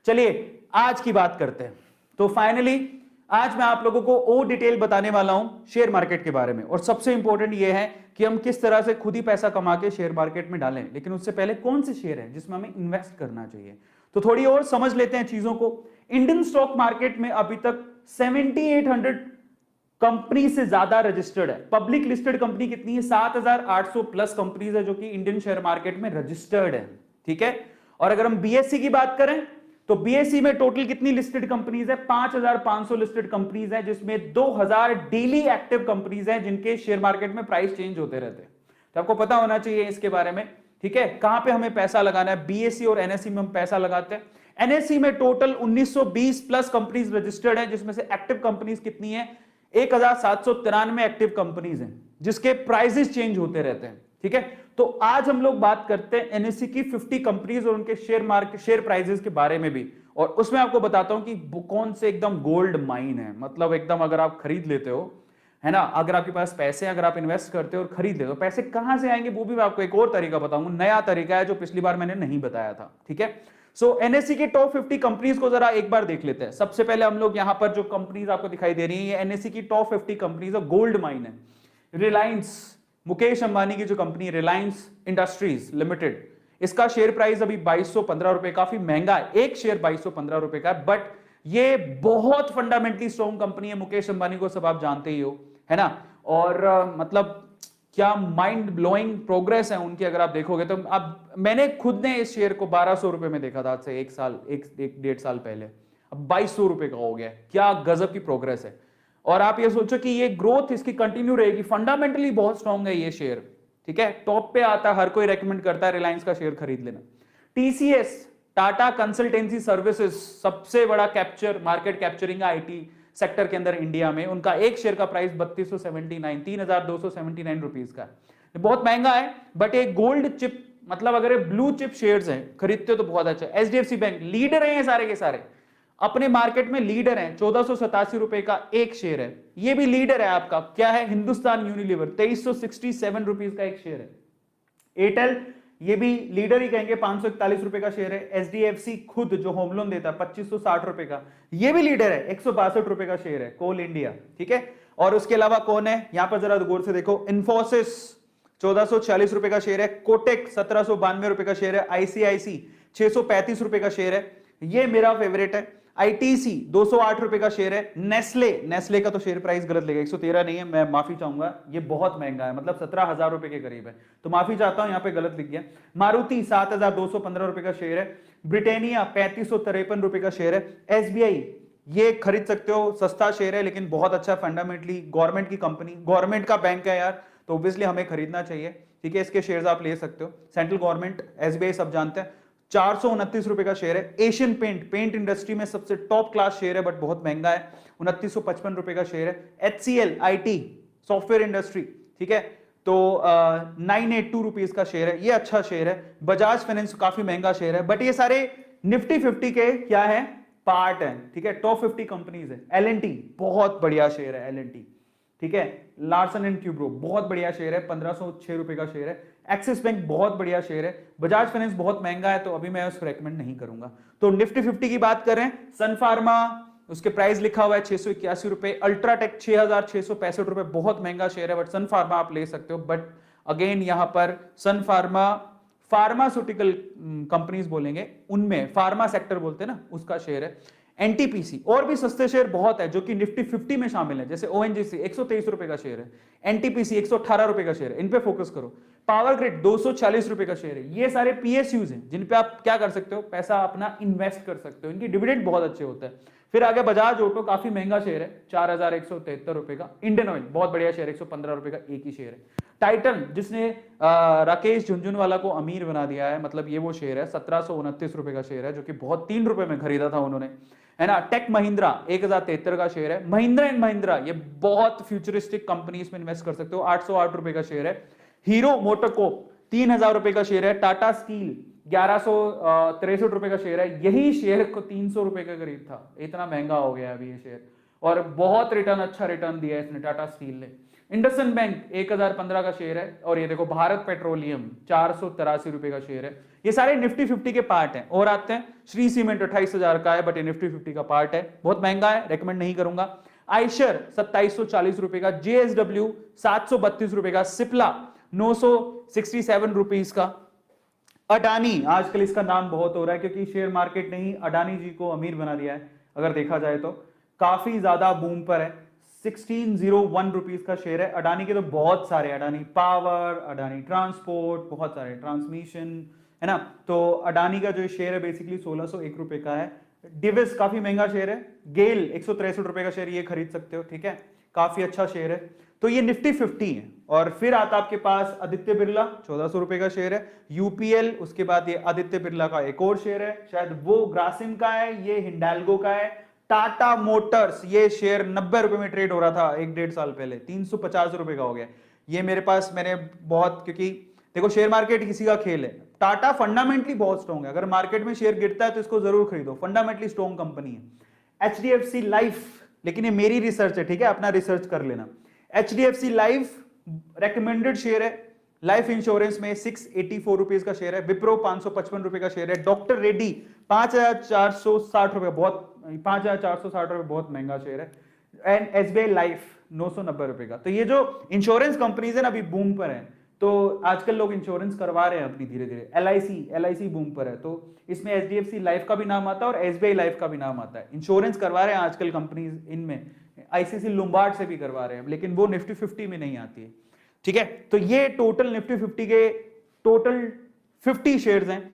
चलिए आज की बात करते हैं। तो फाइनली आज मैं आप लोगों को वो डिटेल बताने वाला हूं शेयर मार्केट के बारे में, और सबसे इंपॉर्टेंट ये है कि हम किस तरह से खुद ही पैसा कमा के शेयर मार्केट में डालें, लेकिन उससे पहले कौन से शेयर है जिसमें हमें इन्वेस्ट करना चाहिए। तो थोड़ी और समझ लेते हैं चीजों को। इंडियन स्टॉक मार्केट में अभी तक 7800 कंपनी से ज्यादा रजिस्टर्ड है। पब्लिक लिस्टेड कंपनी कितनी है? 7800 प्लस कंपनीज है जो कि इंडियन शेयर मार्केट में रजिस्टर्ड है। ठीक है। और अगर हम बीएससी की बात करें तो बीएससी में टोटल कितनी लिस्टेड कंपनीज है? 5500 लिस्टेड कंपनीज है, जिसमें 2000 डेली एक्टिव कंपनीज हैं जिनके शेयर मार्केट में प्राइस चेंज होते रहते हैं। तो आपको पता होना चाहिए इसके बारे में। ठीक है। कहां पे हमें पैसा लगाना है? बीएससी और एनएससी में हम पैसा लगाते हैं। एनएससी में टोटल 1920 प्लस कंपनीज रजिस्टर्ड है, जिसमें से एक्टिव कंपनीज कितनी है? 1793 एक्टिव कंपनीज हैं जिसके प्राइसेस चेंज होते रहते हैं। ठीक है। तो आज हम लोग बात करते हैं एनएससी की 50 कंपनीज और उनके शेयर प्राइसेस के बारे में भी, और उसमें आपको बताता हूं कि कौन से एकदम गोल्ड माइन है। मतलब एकदम अगर आप खरीद लेते हो, है ना, अगर आपके पास पैसे, अगर आप इन्वेस्ट करते हो और खरीद लेते हो, पैसे कहां से आएंगे वो भी मैं आपको एक और तरीका बताऊंगा। नया तरीका है जो पिछली बार मैंने नहीं बताया था। ठीक है। सो एनएससी के टॉप 50 कंपनीज को जरा एक बार देख लेते हैं। सबसे पहले हम लोग यहां पर जो कंपनीज आपको दिखाई दे रही है, ये एनएससी की टॉप 50 कंपनीज है, गोल्ड माइन है। रिलायंस, मुकेश अंबानी की जो कंपनी रिलायंस इंडस्ट्रीज लिमिटेड, इसका शेयर प्राइस अभी 2215 रुपए, काफी महंगा है। एक शेयर 2215 रुपए का है, बट ये बहुत फंडामेंटली स्ट्रॉन्ग कंपनी है। मुकेश अंबानी को सब आप जानते ही हो, है ना। और मतलब क्या माइंड ब्लोइंग प्रोग्रेस है उनकी, अगर आप देखोगे तो। अब मैंने खुद ने इस शेयर को 1200 रुपए में देखा था आज से एक डेढ़ साल पहले, अब 2200 रुपए का हो गया। क्या गजब की प्रोग्रेस है। और आप ये सोचो कि ये ग्रोथ इसकी कंटिन्यू रहेगी, फंडामेंटली बहुत स्ट्रॉन्ग है ये शेयर। ठीक है। टॉप पे आता है, हर कोई रेकमेंड करता है रिलायंस का शेयर खरीद लेना। टीसीएस, टाटा कंसल्टेंसी सर्विसेज, सबसे बड़ा capture market capturing IT sector के अंदर इंडिया में, उनका एक शेयर का प्राइस 3279 रुपीस का है। बहुत महंगा है, बट एक गोल्ड चिप, मतलब अगर ब्लू चिप शेयर्स हैं, खरीदते हो तो बहुत अच्छा। एचडीएफसी बैंक लीडर है, सारे के सारे अपने मार्केट में लीडर हैं। 1487 रुपए का एक शेयर है। ये भी लीडर है आपका, क्या है? हिंदुस्तान यूनिलीवर, 2367 रुपीस का एक शेयर है। एयरटेल, ये भी लीडर ही कहेंगे, 541 रुपए का शेयर है। एचडीएफसी खुद जो होम लोन देता है 2560 रुपए का, ये भी लीडर है, 162 रुपए का शेयर है। कोल इंडिया, ठीक है। और उसके अलावा कौन है यहां पर, जरा गौर से देखो। इन्फोसिस 1440 रुपए का शेयर है। कोटेक 1792 रुपए का शेयर है। आईसीआईसी 635 रुपए का शेयर है, ये मेरा फेवरेट है। आईटीसी 208 रुपए का शेयर है। नेस्ले का तो शेयर प्राइस गलत लेगा, 113 नहीं है, मैं माफी चाहूंगा, ये बहुत महंगा है, मतलब 17,000 रुपए के करीब है, तो माफी चाहता हूं, यहां पे गलत लिख गया। मारुति 7,215 रुपए का शेयर है। ब्रिटेनिया 3553 रुपए का शेयर है। एसबीआई, ये खरीद सकते हो, सस्ता शेयर है लेकिन बहुत अच्छा, फंडामेंटली गवर्नमेंट की कंपनी, गवर्नमेंट का बैंक है यार, तो ऑब्वियसली हमें खरीदना चाहिए। ठीक है। इसके शेयर्स आप ले सकते हो। सेंट्रल गवर्नमेंट, एसबीआई सब जानते हैं। 429 रुपए का शेयर है। एशियन पेंट इंडस्ट्री में सबसे टॉप क्लास शेयर है, बट बहुत महंगा है, 2955 रुपए का शेयर है। एचसीएल आईटी सॉफ्टवेयर इंडस्ट्री, ठीक है, तो 982 रुपीज का शेयर है, ये अच्छा शेयर है। बजाज फाइनेंस काफी महंगा शेयर है, बट ये सारे निफ्टी 50 के क्या है, पार्ट है। ठीक है। टॉप 50 कंपनीज है। एलएनटी बहुत बढ़िया शेयर है, एलएनटी, ठीक है। लार्सन एंड ट्यूब्रो बहुत बढ़िया शेयर है, 1506 रुपए का शेयर है। एक्सिस बैंक बहुत बढ़िया शेयर है। बजाज फाइनेंस बहुत महंगा है, तो अभी मैं उसको रेकमेंड नहीं करूंगा। तो निफ्टी 50 की बात करें, सन फार्मा, उसके प्राइस लिखा हुआ है 681 रुपए। अल्ट्राटेक 6665 रुपए, बहुत महंगा शेयर है, बट सन फार्मा आप ले सकते हो। बट अगेन यहां पर सन फार्मा, फार्मास्यूटिकल कंपनीज बोलेंगे, उनमें फार्मा सेक्टर बोलते हैं ना, उसका शेयर है। एनटीपीसी, और भी सस्ते शेयर बहुत है जो कि निफ्टी 50 में शामिल है, जैसे ओएनजीसी 123 रुपए का शेयर है। एनटीपीसी 118 रुपए का शेयर है, इन पे फोकस करो। पावर ग्रिड 240 रुपए का शेयर है। ये सारे पीएसयूज हैं जिन पे आप क्या कर सकते हो, पैसा अपना इन्वेस्ट कर सकते हो, इनकी डिविडेंड बहुत अच्छे होते हैं। फिर आगे बजाज ऑटो, काफी महंगा शेयर है, 4173 रुपए का। इंडियन ऑयल बहुत बढ़िया शेयर, 115 रुपए का एक ही शेयर है। टाइटन, जिसने राकेश झुंझुनवाला को अमीर बना दिया है, मतलब ये वो शेयर है, 1729 रुपए का शेयर है, जो कि बहुत 3 रुपए में खरीदा था उन्होंने, है ना। टेक महिंद्रा 1073 का शेयर है। महिंद्रा एंड महिंद्रा, ये बहुत फ्यूचरिस्टिक कंपनी, इसमें इन्वेस्ट कर सकते हो, 808 रुपए का शेयर है। हीरो मोटोकॉर्प 3000 रुपए का शेयर है। टाटा स्टील 1163 रुपए का शेयर है। यही शेयर को 300 रुपए का करीब था, इतना महंगा हो गया अभी ये शेयर, और बहुत रिटर्न, अच्छा रिटर्न दिया है इसने, टाटा स्टील ने। इंडसइंड बैंक 1015 का शेयर है, और ये देखो भारत पेट्रोलियम 483 रुपए का शेयर है। ये सारे निफ्टी 50 के पार्ट हैं। और आते हैं श्री सीमेंट 28,000 का है, बट ये निफ्टी 50 का पार्ट है, बहुत महंगा है, रेकमेंड नहीं करूंगा। आयशर 2740 रुपए का, जेएसडब्ल्यू 732 रुपए का, सिप्ला 967 रुपीज का, अडानी आजकल इसका नाम बहुत हो रहा है क्योंकि शेयर मार्केट ने ही अडानी जी को अमीर बना दिया है, अगर देखा जाए तो काफी ज्यादा बूम पर है। 1601 रुपीज का शेयर है। अडानी के तो बहुत सारे, अडानी पावर, अडानी ट्रांसपोर्ट, बहुत सारे, ट्रांसमिशन, है ना। तो अडानी का जो शेयर है बेसिकली 1601 रुपए का है। डिविस काफी महंगा शेयर है। गेल 163 रुपए का शेयर, ये खरीद सकते हो, ठीक है, काफी अच्छा शेयर है। तो ये निफ्टी 50 है। और फिर आता आपके पास आदित्य बिरला 1400 रुपए का शेयर है। यूपीएल, उसके बाद ये आदित्य बिरला का एक और शेयर है, शायद वो ग्रासिम का है, ये हिंडाल्गो का है। टाटा मोटर्स, ये शेयर 90 रुपए में ट्रेड हो रहा था 1-1.5 साल पहले, 350 रुपए का हो गया। ये मेरे पास, मैंने बहुत, क्योंकि देखो शेयर मार्केट किसी का खेल है। टाटा फंडामेंटली बहुत स्ट्रॉन्ग है, अगर मार्केट में शेयर गिरता है तो इसको जरूर खरीदो, फंडामेंटली स्ट्रॉन्ग कंपनी है। एचडीएफसी लाइफ, लेकिन ये मेरी रिसर्च है, ठीक है, अपना रिसर्च कर लेना। एचडीएफसी लाइफ रेकमेंडेड शेयर है। लाइफ इंश्योरेंस में 684 रुपीज का शेयर है। विप्रो 555 रुपए का शेयर है। डॉक्टर रेड्डी 5460 रुपए, बहुत 5460 रुपए बहुत महंगा शेयर है। एंड एसबीआई लाइफ 990 रुपए का। तो ये जो इंश्योरेंस कंपनीज है ना, अभी बूम पर है, तो आजकल लोग इंश्योरेंस करवा रहे हैं अपनी धीरे धीरे। एलआईसी बूम पर है, तो इसमें एचडीएफसी लाइफ का भी नाम आता है और एसबीआई लाइफ का भी नाम आता है। इंश्योरेंस करवा रहे हैं आजकल कंपनीज, इनमें आईसीसी लुम्बार्ड से भी करवा रहे हैं, लेकिन वो निफ्टी 50 में नहीं आती है, ठीक है। तो ये टोटल निफ्टी 50 के टोटल 50 शेयर्स हैं।